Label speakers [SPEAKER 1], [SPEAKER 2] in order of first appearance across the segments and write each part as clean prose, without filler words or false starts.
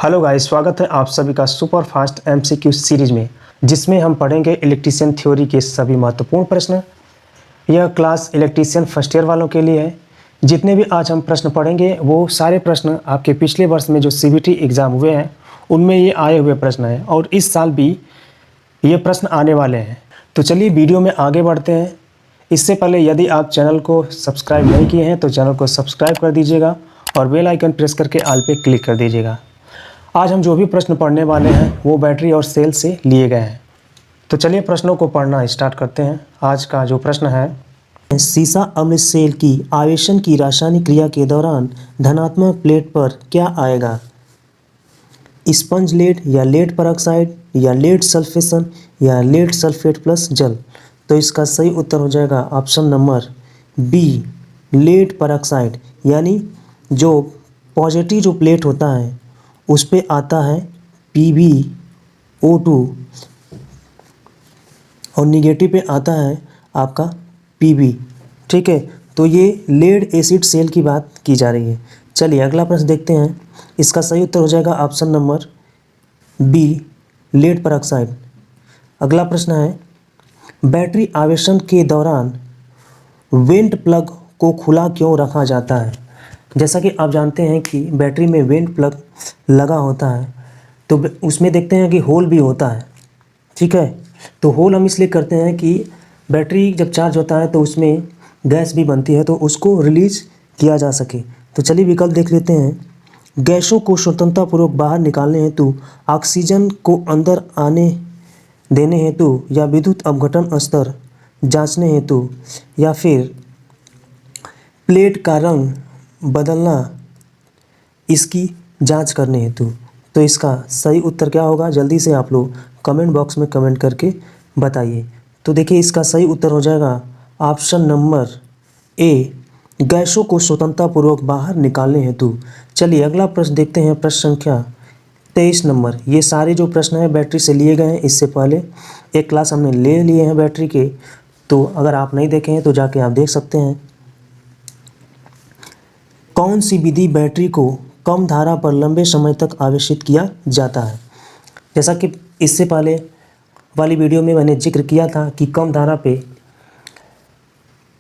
[SPEAKER 1] Hello guys, स्वागत है आप सभी का सुपर फास्ट एमसीक्यू सीरीज में, जिसमें हम पढ़ेंगे इलेक्ट्रीशियन थ्योरी के सभी महत्वपूर्ण प्रश्न। यह क्लास इलेक्ट्रीशियन फर्स्ट ईयर वालों के लिए है। जितने भी आज हम प्रश्न पढ़ेंगे वो सारे प्रश्न आपके पिछले वर्ष में जो सीबीटी एग्ज़ाम हुए हैं उनमें ये आए हुए प्रश्न हैं और इस साल भी ये प्रश्न आने वाले हैं। तो चलिए वीडियो में आगे बढ़ते हैं। इससे पहले यदि आप चैनल को सब्सक्राइब नहीं किए हैं तो चैनल को सब्सक्राइब कर दीजिएगा और बेल आइकन प्रेस करके ऑल पे क्लिक कर दीजिएगा। आज हम जो भी प्रश्न पढ़ने वाले हैं वो बैटरी और सेल से लिए गए हैं। तो चलिए प्रश्नों को पढ़ना स्टार्ट करते हैं। आज का जो प्रश्न है,
[SPEAKER 2] सीसा अम्ल सेल की आवेशन की रासायनिक क्रिया के दौरान धनात्मक प्लेट पर क्या आएगा? स्पंज लेड या लेड परऑक्साइड या लेड सल्फेशन या लेड सल्फेट प्लस जल। तो इसका सही उत्तर हो जाएगा option number B, lead peroxide. यानी जो पॉजिटिव जो प्लेट होता है उस पे आता है PbO2 और निगेटिव पे आता है आपका Pb। ठीक है, तो ये लेड एसिड सेल की बात की जा रही है। चलिए अगला प्रश्न देखते हैं। इसका सही उत्तर हो जाएगा option number B, lead peroxide. अगला प्रश्न है, बैटरी आवेशन के दौरान वेंट प्लग को खुला क्यों रखा जाता है? जैसा कि आप जानते हैं कि बैटरी में वेंट प्लग लगा होता है तो उसमें देखते हैं कि होल भी होता है। ठीक है, तो होल हम इसलिए करते हैं कि बैटरी जब चार्ज होता है तो उसमें गैस भी बनती है तो उसको रिलीज किया जा सके। तो चलिए विकल्प देख लेते हैं। गैसों को स्वतंत्रतापूर्वक बाहर निकालने हेतु, ऑक्सीजन को अंदर आने देने हेतु, या विद्युत अपघटन स्तर जांचने हेतु, या फिर प्लेट का रंग बदलना इसकी जांच करने हेतु। तो इसका सही उत्तर क्या होगा? जल्दी से आप लोग कमेंट बॉक्स में कमेंट करके बताइए। तो देखिए इसका सही उत्तर हो जाएगा ऑप्शन नंबर ए, गैसों को स्वतंत्रतापूर्वक बाहर निकालने हेतु। चलिए अगला प्रश्न देखते हैं, प्रश्न संख्या 23 नंबर। ये सारे जो प्रश्न हैं बैटरी से लिए गए हैं। इससे पहले एक क्लास हमने ले लिए हैं बैटरी के, तो अगर आप नहीं देखे हैं तो जाके आप देख सकते हैं। कौन सी विधि बैटरी को कम धारा पर लंबे समय तक आवेशित किया जाता है? जैसा कि इससे पहले वाली वीडियो में मैंने जिक्र किया था कि कम धारा पे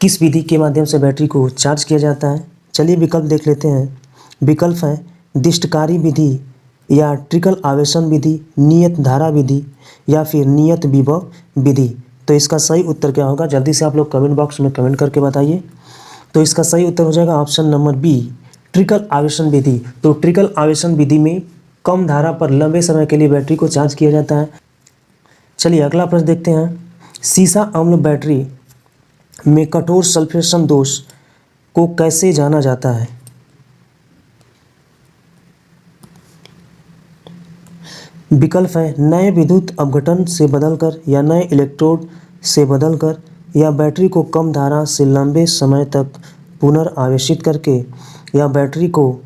[SPEAKER 2] किस विधि के माध्यम से बैटरी को चार्ज किया जाता है। चलिए विकल्प देख लेते हैं। विकल्प है दिष्टकारी विधि, या ट्रिकल आवेशन विधि, नियत धारा विधि, या फिर नियत विभव विधि। तो इसका सही उत्तर क्या होगा? जल्दी से आप लोग कमेंट बॉक्स में कमेंट करके बताइए। तो इसका सही उत्तर हो जाएगा ऑप्शन नंबर बी, ट्रिकल आवेशन विधि। तो ट्रिकल आवेशन विधि में कम धारा पर लंबे समय के लिए बैटरी को चार्ज किया जाता है। चलिए अगला प्रश्न देखते हैं। सीसा अम्ल बैटरी में कठोर सल्फेशन दोष को कैसे जाना जाता है? विकल्प है नए विद्युत अपघटन से बदलकर, या नए इलेक्ट्रोड से बदलकर, या बैटरी को कम धारा से लंबे समय तक पुनर्आवेशित करके, या बैटरी को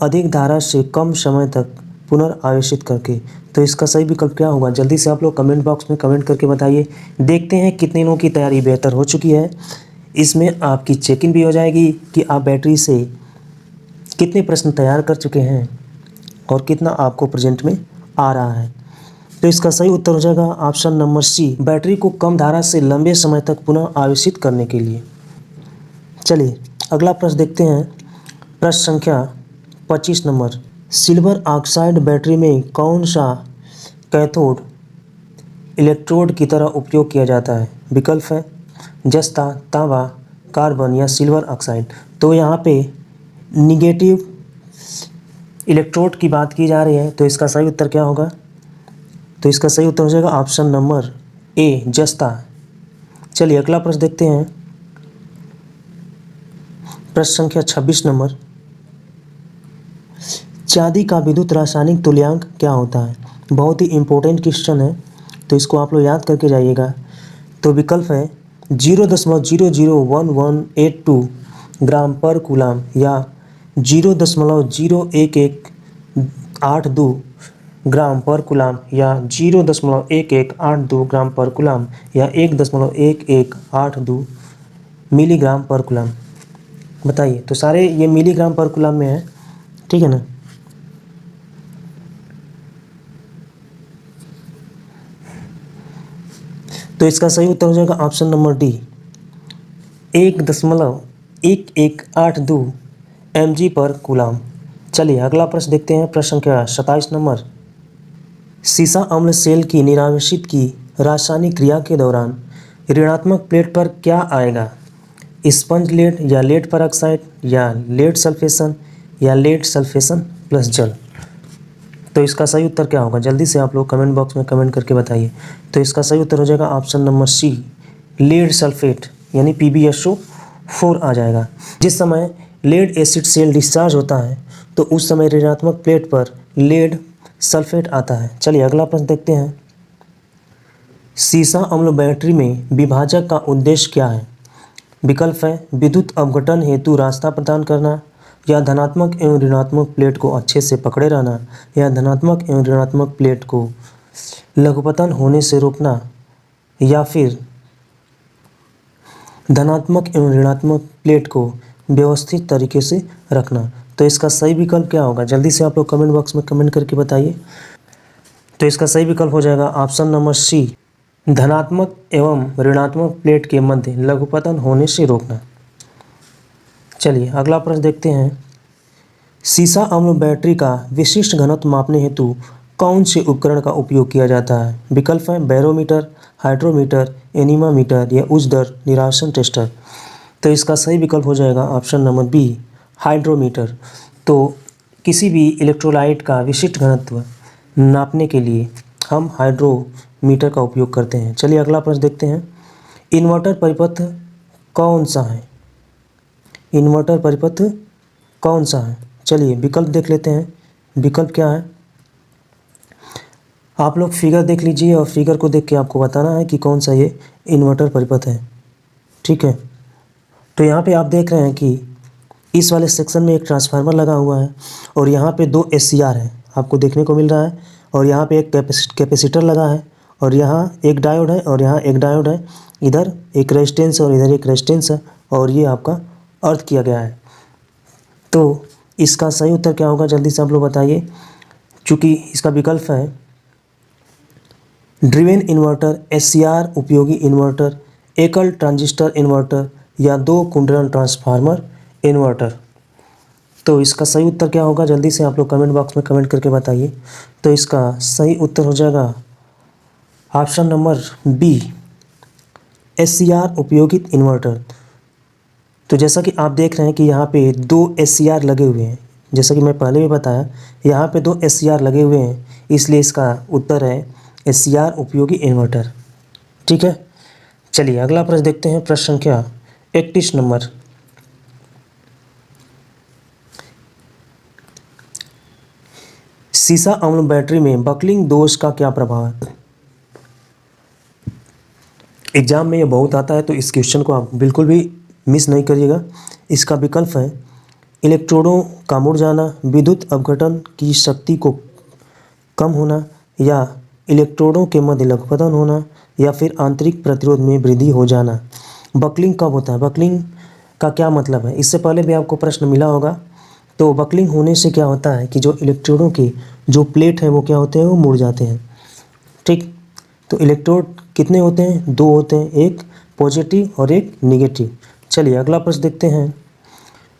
[SPEAKER 2] अधिक धारा से कम समय तक पुनर्आवेशित करके। तो इसका सही विकल्प क्या होगा? जल्दी से आप लोग कमेंट बॉक्स में कमेंट करके बताइए। देखते हैं कितने लोगों की तैयारी बेहतर हो चुकी है। इसमें आपकी चेकिंग भी हो जाएगी कि आप बैटरी से कितने प्रश्न तैयार कर चुके हैं और कितना आपको प्रेजेंट में आ रहा है। तो इसका सही उत्तर हो जाएगा ऑप्शन नंबर सी, बैटरी को कम धारा से लंबे समय तक पुनः आवेशित करने के लिए। चलिए अगला प्रश्न देखते हैं। प्रश्न संख्या 25 नंबर। सिल्वर ऑक्साइड बैटरी में कौन सा कैथोड इलेक्ट्रोड की तरह उपयोग किया जाता है? विकल्प है जस्ता, तांबा, कार्बन, या सिल्वर ऑक्साइड। तो यहाँ पे निगेटिव इलेक्ट्रोड की बात की जा रही है। तो इसका सही उत्तर क्या होगा? तो इसका सही उत्तर हो जाएगा ऑप्शन नंबर ए, जस्ता। चलिए अगला प्रश्न देखते हैं। प्रश्न संख्या 26 नंबर। चांदी का विद्युत रासायनिक तुल्यांक क्या होता है? बहुत ही इंपॉर्टेंट क्वेश्चन है, तो इसको आप लोग याद करके जाइएगा। तो विकल्प है 0.001182 ग्राम पर कूलाम, या 0.01182 ग्राम पर कूलाम, या 0.1182 ग्राम पर कूलाम, या 1.1182 मिलीग्राम पर कूलाम। बताइए। तो सारे ये मिलीग्राम पर कूलाम में है, ठीक है ना। तो इसका सही उत्तर हो जाएगा ऑप्शन नंबर डी, 1.1182 mg पर कूलाम। चलिए अगला प्रश्न देखते हैं। प्रश्न संख्या 27 नंबर, सीसा अम्ल सेल की निरावेशित की रासायनिक क्रिया के दौरान ऋणात्मक प्लेट पर क्या आएगा? स्पंज लेड या लेड परऑक्साइड या लेड सल्फेशन या लेड सल्फेशन प्लस जल। तो इसका सही उत्तर क्या होगा? जल्दी से आप लोग कमेंट बॉक्स में कमेंट करके बताइए। तो इसका सही उत्तर हो जाएगा option number C, lead sulphate यानी PbSO4 आ जाएगा। जिस समय लेड एसिड सेल डिस्चार्ज होता है तो उस समय ऋणात्मक प्लेट पर लेड सल्फेट आता है। चलिए अगला प्रश्न देखते हैं। सीसा अम्ल बैटरी में विभाजक का उद्देश्य क्या है? विकल्प है विद्युत अपघटन हेतु रास्ता प्रदान करना, या धनात्मक एवं ऋणात्मक प्लेट को अच्छे से पकड़े रहना, या धनात्मक एवं ऋणात्मक प्लेट को लघुपतन होने से रोकना, या फिर धनात्मक एवं ऋणात्मक प्लेट को व्यवस्थित तरीके से रखना। तो इसका सही विकल्प क्या होगा? जल्दी से आप लोग कमेंट बॉक्स में कमेंट करके बताइए। तो इसका सही विकल्प हो जाएगा ऑप्शन नंबर सी, धनात्मक एवं ऋणात्मक प्लेट के मध्य लघुपतन होने से रोकना। चलिए अगला प्रश्न देखते हैं। सीसा अम्ल बैटरी का विशिष्ट घनत्व मापने हेतु कौन से उपकरण का उपयोग किया जाता है? विकल्प है बैरोमीटर, हाइड्रोमीटर, एनीमामीटर या उच्च दर निरासन टेस्टर। तो इसका सही विकल्प हो जाएगा ऑप्शन नंबर बी, हाइड्रोमीटर। तो किसी भी इलेक्ट्रोलाइट का विशिष्ट घनत्व नापने के लिए हम हाइड्रोमीटर का उपयोग करते हैं। चलिए अगला प्रश्न देखते हैं। इन्वर्टर परिपथ कौन सा है? इन्वर्टर परिपथ कौन सा है? चलिए विकल्प देख लेते हैं। विकल्प क्या है? आप लोग फिगर देख लीजिए और फिगर को देख के आपको बताना है कि कौन सा ये इन्वर्टर परिपथ है। ठीक है, तो यहाँ पे आप देख रहे हैं कि इस वाले सेक्शन में एक ट्रांसफार्मर लगा हुआ है और यहाँ पे 2 SCR है आपको देखने को मिल रहा है, और यहाँ पे एक कैपेसिटर लगा है, और यहाँ एक डायोड है और यहाँ एक डायोड है। इधर एक रेजिस्टेंस और इधर एक रेजिस्टेंस है, और ये आपका अर्थ किया गया है। तो इसका सही उत्तर क्या होगा? जल्दी से आप लोग बताइए। चूँकि इसका विकल्प है ड्रिवेन इन्वर्टर, SCR उपयोगी इन्वर्टर, एकल ट्रांजिस्टर इन्वर्टर या 2 कुंडलन ट्रांसफार्मर इन्वर्टर। तो इसका सही उत्तर क्या होगा? जल्दी से आप लोग कमेंट बॉक्स में कमेंट करके बताइए। तो इसका सही उत्तर हो जाएगा ऑप्शन नंबर बी, SCR उपयोगित इन्वर्टर। तो जैसा कि आप देख रहे हैं कि यहाँ पे 2 SCR लगे हुए हैं, जैसा कि मैं पहले भी बताया यहाँ पे 2 SCR लगे हुए हैं, इसलिए इसका उत्तर है SCR उपयोगी इन्वर्टर। ठीक है, चलिए अगला प्रश्न देखते हैं। प्रश्न संख्या 31 नंबर, सीसा अम्ल बैटरी में बकलिंग दोष का क्या प्रभाव है? एग्जाम में ये बहुत आता है, तो इस क्वेश्चन को आप बिल्कुल भी मिस नहीं करिएगा। इसका विकल्प है इलेक्ट्रोडों का मुड़ जाना, विद्युत अपघटन की शक्ति को कम होना, या इलेक्ट्रोडों के मध्य लघुपतन होना, या फिर आंतरिक प्रतिरोध में वृद्धि हो जाना। बकलिंग कब होता है? बकलिंग का क्या मतलब है? इससे पहले भी आपको प्रश्न मिला होगा। तो बकलिंग होने से क्या होता है कि जो इलेक्ट्रोडों के जो प्लेट हैं वो क्या होते हैं? वो मुड़ जाते हैं। ठीक, तो इलेक्ट्रोड कितने होते हैं? 2 होते हैं, एक पॉजिटिव और एक निगेटिव। चलिए अगला प्रश्न देखते हैं।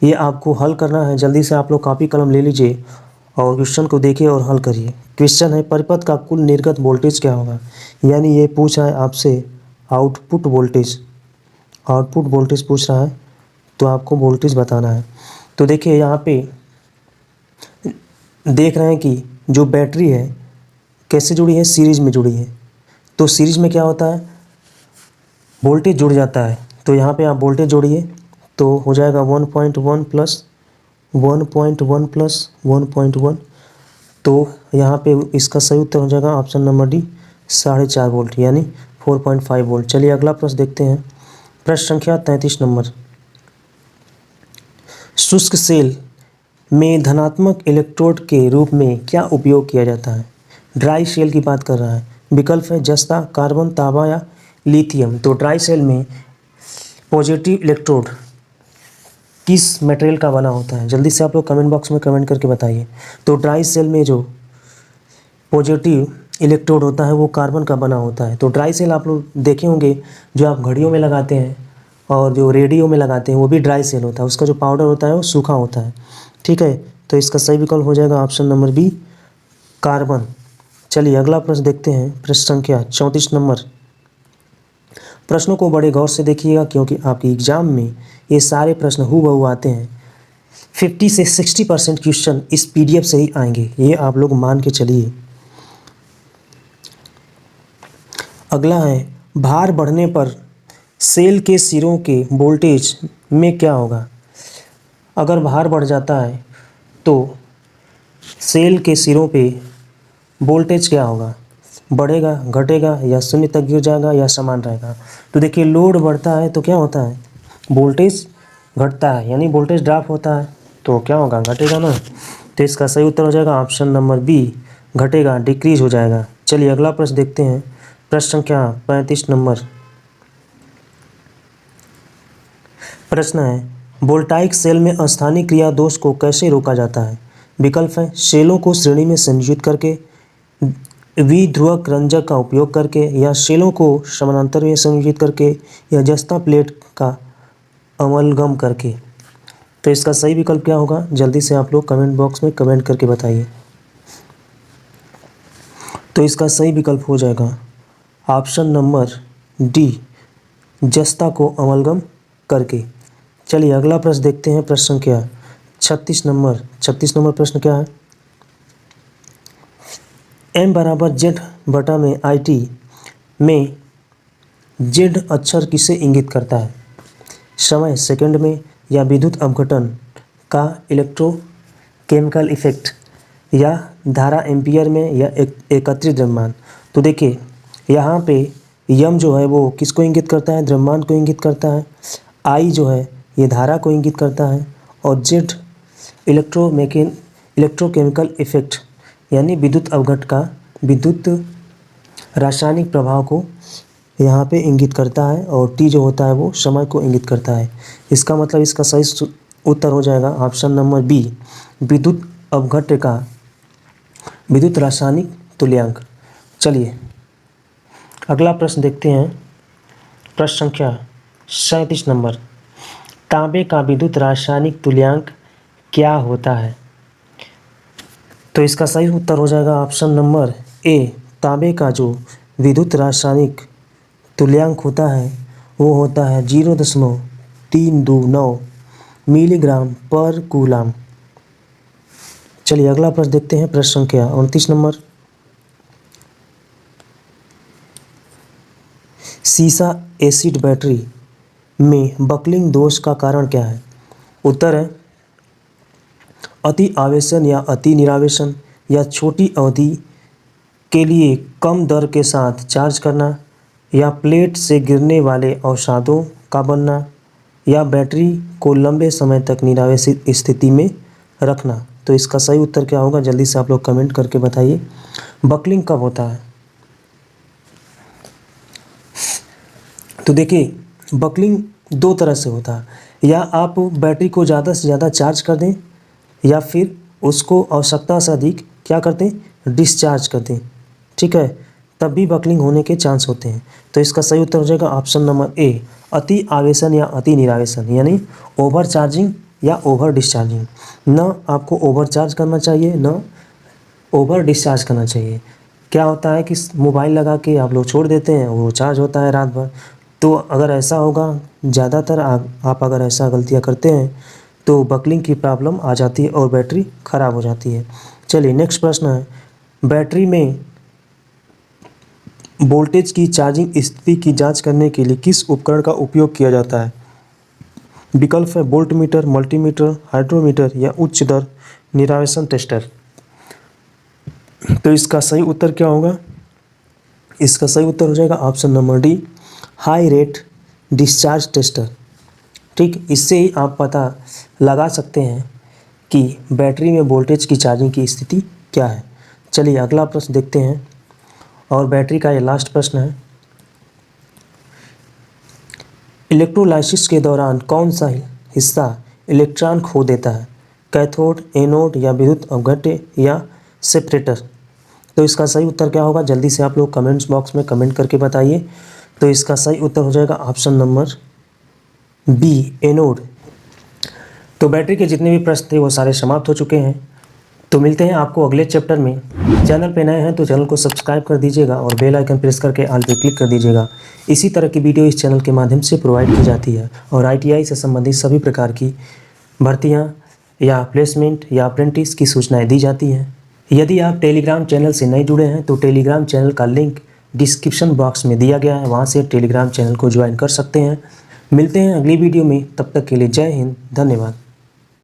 [SPEAKER 2] ये आपको हल करना है। जल्दी से आप लोग कॉपी कलम ले लीजिए और क्वेश्चन को देखिए और हल करिए। क्वेश्चन है परिपथ का कुल निर्गत वोल्टेज क्या होगा? यानी ये पूछा है आपसे आउटपुट वोल्टेज। आउटपुट वोल्टेज पूछ रहा है, तो आपको वोल्टेज बताना है। तो देखिए यहाँ पे देख रहे हैं कि जो बैटरी है कैसे जुड़ी है? सीरीज में जुड़ी है। तो सीरीज में क्या होता है? वोल्टेज जुड़ जाता है। तो यहाँ पे आप वोल्टेज जोड़िए तो हो जाएगा 1.1 प्लस 1.1 प्लस 1.1। तो यहाँ पे इसका सही उत्तर हो जाएगा ऑप्शन नंबर डी, 4.5 वोल्ट यानी 4.5 वोल्ट। चलिए अगला प्रश्न देखते हैं। प्रश्न संख्या 33 नंबर, शुष्क सेल में धनात्मक इलेक्ट्रोड के रूप में क्या उपयोग किया जाता है? ड्राई सेल की बात कर रहा है। विकल्प है जस्ता, कार्बन, तांबा या लिथियम। तो ड्राई सेल में पॉजिटिव इलेक्ट्रोड किस मटेरियल का बना होता है? जल्दी से आप लोग कमेंट बॉक्स में कमेंट करके बताइए। तो ड्राई सेल में जो पॉजिटिव इलेक्ट्रोड होता है वो कार्बन का बना होता है। तो ड्राई सेल आप लोग देखे होंगे, जो आप घड़ियों में लगाते हैं और जो रेडियो में लगाते हैं वो भी ड्राई सेल होता है, उसका जो पाउडर होता है वो सूखा होता है। ठीक है, तो इसका सही विकल्प हो जाएगा ऑप्शन नंबर बी, कार्बन। चलिए अगला प्रश्न देखते हैं, प्रश्न संख्या 34 नंबर। प्रश्नों को बड़े गौर से देखिएगा क्योंकि आपके एग्जाम में ये सारे प्रश्न हूबहू आते हैं। 50 से 60% क्वेश्चन इस पीडीएफ से ही आएंगे, ये आप लोग मान के चलिए। अगला है, भार बढ़ने पर सेल के सिरों के वोल्टेज में क्या होगा। अगर भार बढ़ जाता है तो सेल के सिरों पे वोल्टेज क्या होगा, बढ़ेगा, घटेगा या शून्य तक गिर जाएगा या समान रहेगा। तो देखिए लोड बढ़ता है तो क्या होता है, वोल्टेज घटता है, यानी वोल्टेज ड्रॉप होता है तो क्या होगा, घटेगा ना। तो इसका सही उत्तर हो जाएगा ऑप्शन नंबर बी, घटेगा, डिक्रीज हो जाएगा। चलिए अगला प्रश्न देखते हैं, प्रश्न संख्या 35 नंबर। प्रश्न है, वोल्टाइक सेल में अस्थानिक क्रिया दोष को कैसे रोका जाता है। विकल्प है, सेलों को श्रेणी में संयोजित करके, द्विध्रुवक रंजक का उपयोग करके, या सेलों को समानांतर में संयोजित करके, या जस्ता प्लेट का अमलगम करके। तो इसका सही विकल्प क्या होगा, जल्दी से आप लोग कमेंट बॉक्स में कमेंट करके बताइए। तो इसका सही विकल्प हो जाएगा ऑप्शन नंबर डी, जस्ता को अमलगम करके। चलिए अगला प्रश्न देखते हैं, प्रश्न संख्या 36 नंबर। 36 नंबर प्रश्न क्या है, m बराबर जेड बटा में आई टी में जेड अक्षर किसे इंगित करता है। समय सेकंड में, या विद्युत अपघटन का इलेक्ट्रोकेमिकल इफेक्ट, या धारा एम्पियर में, या एकत्रित द्रव्यमान। तो देखिए यहाँ पे यम जो है वो किसको इंगित करता है, द्रव्यमान को इंगित करता है। आई जो है ये धारा को इंगित करता है, और जेड इलेक्ट्रोकेमिकल इफेक्ट यानी विद्युत अपघट का विद्युत रासायनिक प्रभाव को यहाँ पे इंगित करता है, और टी जो होता है वो समय को इंगित करता है। इसका मतलब इसका सही उत्तर हो जाएगा ऑप्शन नंबर बी, विद्युत अपघट्य का विद्युत रासायनिक तुल्यांक। चलिए अगला प्रश्न देखते हैं, प्रश्न संख्या 37 नंबर। तांबे का विद्युत रासायनिक तुल्यांक क्या होता है। तो इसका सही उत्तर हो जाएगा ऑप्शन नंबर ए, तांबे का जो विद्युत रासायनिक तुल्यांक होता है वो होता है 0.329 मिलीग्राम पर कूलाम। चलिए अगला प्रश्न देखते हैं, प्रश्न संख्या 29 नंबर। सीसा एसिड बैटरी में बकलिंग दोष का कारण क्या है। उत्तर है, अति आवेशन या अति निरावेशन, या छोटी अवधि के लिए कम दर के साथ चार्ज करना, या प्लेट से गिरने वाले अवसादों का बनना, या बैटरी को लंबे समय तक निरावेशित स्थिति में रखना। तो इसका सही उत्तर क्या होगा, जल्दी से आप लोग कमेंट करके बताइए। बकलिंग कब होता है। तो देखिए बकलिंग दो तरह से होता है, या आप बैटरी को ज़्यादा से ज़्यादा चार्ज कर दें, या फिर उसको आवश्यकता से अधिक क्या कर दें, डिस्चार्ज कर दें। ठीक है, तब भी बकलिंग होने के चांस होते हैं। तो इसका सही उत्तर हो जाएगा ऑप्शन नंबर ए, अति आवेशन या अति निरावेशन, यानी ओवर चार्जिंग या ओवर डिस्चार्जिंग। न आपको ओवर चार्ज करना चाहिए, न ओवर डिस्चार्ज करना चाहिए। क्या होता है कि मोबाइल लगा के आप लोग छोड़ देते हैं, वो चार्ज होता है रात भर। तो अगर ऐसा होगा, ज़्यादातर आप अगर ऐसा गलतियाँ करते हैं तो बकलिंग की प्रॉब्लम आ जाती है और बैटरी ख़राब हो जाती है। चलिए नेक्स्ट प्रश्न है, बैटरी में वोल्टेज की चार्जिंग स्थिति की जांच करने के लिए किस उपकरण का उपयोग किया जाता है। विकल्प है वोल्टमीटर, मल्टीमीटर, हाइड्रोमीटर, या उच्च दर निरावेशन टेस्टर। तो इसका सही उत्तर क्या होगा, इसका सही उत्तर हो जाएगा option number D, high rate discharge tester. ठीक, इससे ही आप पता लगा सकते हैं कि बैटरी में वोल्टेज की चार्जिंग की स्थिति क्या है। चलिए अगला प्रश्न देखते हैं, और बैटरी का ये लास्ट प्रश्न है। इलेक्ट्रोलाइसिस के दौरान कौन सा हिस्सा इलेक्ट्रॉन खो देता है, कैथोड, एनोड, या विद्युत अपघट्य, या सेपरेटर। तो इसका सही उत्तर क्या होगा, जल्दी से आप लोग कमेंट्स बॉक्स में कमेंट करके बताइए। तो इसका सही उत्तर हो जाएगा ऑप्शन नंबर बी, एनोड। तो बैटरी के जितने भी प्रश्न थे वो सारे समाप्त हो चुके हैं। तो मिलते हैं आपको अगले चैप्टर में। चैनल पे नए हैं तो चैनल को सब्सक्राइब कर दीजिएगा और बेल आइकन प्रेस करके ऑल पे क्लिक कर दीजिएगा। इसी तरह की वीडियो इस चैनल के माध्यम से प्रोवाइड की जाती है और ITI से संबंधित सभी प्रकार की भर्तियां या प्लेसमेंट या अप्रेंटिस की सूचनाएं दी जाती हैं। यदि आप टेलीग्राम चैनल से नहीं जुड़े हैं तो टेलीग्राम चैनल का लिंक डिस्क्रिप्शन बॉक्स में दिया गया है, वहाँ से टेलीग्राम चैनल को ज्वाइन कर सकते हैं। मिलते हैं अगली वीडियो में, तब तक के लिए जय हिंद, धन्यवाद।